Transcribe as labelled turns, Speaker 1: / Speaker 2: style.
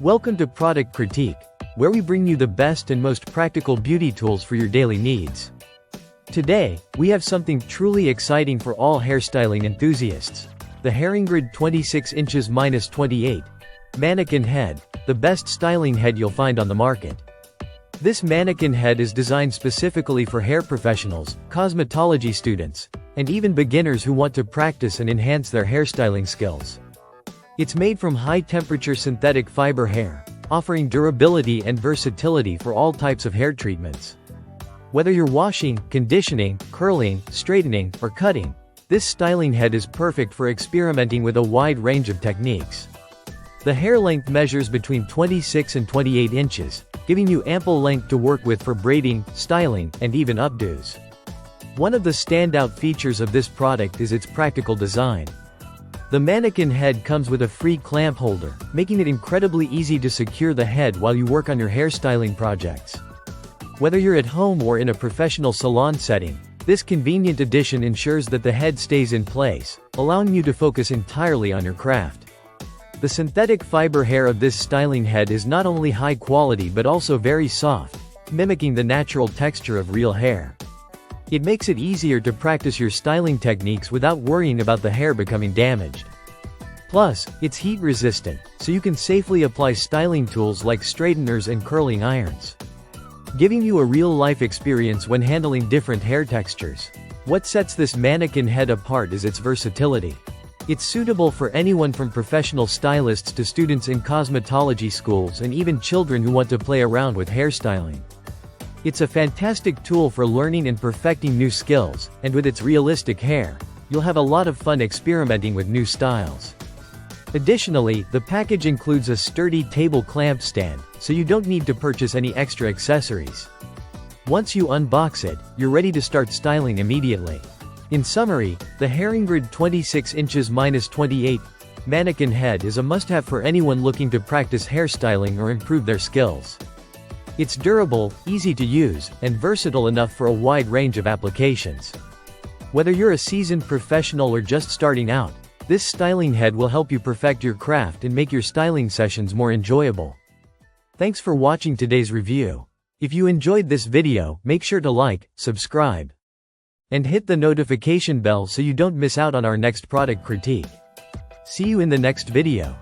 Speaker 1: Welcome to Product Critique, where we bring you the best and most practical beauty tools for your daily needs. Today, we have something truly exciting for all hairstyling enthusiasts. The Hairingrid 26 inches -28 Mannequin Head, the best styling head you'll find on the market. This mannequin head is designed specifically for hair professionals, cosmetology students, and even beginners who want to practice and enhance their hairstyling skills. It's made from high-temperature synthetic fiber hair, offering durability and versatility for all types of hair treatments. Whether you're washing, conditioning, curling, straightening, or cutting, this styling head is perfect for experimenting with a wide range of techniques. The hair length measures between 26 and 28 inches, giving you ample length to work with for braiding, styling, and even updos. One of the standout features of this product is its practical design. The mannequin head comes with a free clamp holder, making it incredibly easy to secure the head while you work on your hairstyling projects. Whether you're at home or in a professional salon setting, this convenient addition ensures that the head stays in place, allowing you to focus entirely on your craft. The synthetic fiber hair of this styling head is not only high quality but also very soft, mimicking the natural texture of real hair. It makes it easier to practice your styling techniques without worrying about the hair becoming damaged. Plus, it's heat resistant, so you can safely apply styling tools like straighteners and curling irons, giving you a real-life experience when handling different hair textures. What sets this mannequin head apart is its versatility. It's suitable for anyone from professional stylists to students in cosmetology schools and even children who want to play around with hairstyling. It's a fantastic tool for learning and perfecting new skills, and with its realistic hair, you'll have a lot of fun experimenting with new styles. Additionally, the package includes a sturdy table clamp stand, so you don't need to purchase any extra accessories. Once you unbox it, you're ready to start styling immediately. In summary, the Hairingrid 26 inches -28 mannequin head is a must-have for anyone looking to practice hairstyling or improve their skills. It's durable, easy to use, and versatile enough for a wide range of applications. Whether you're a seasoned professional or just starting out, this styling head will help you perfect your craft and make your styling sessions more enjoyable. Thanks for watching today's review. If you enjoyed this video, make sure to like, subscribe, and hit the notification bell so you don't miss out on our next product critique. See you in the next video.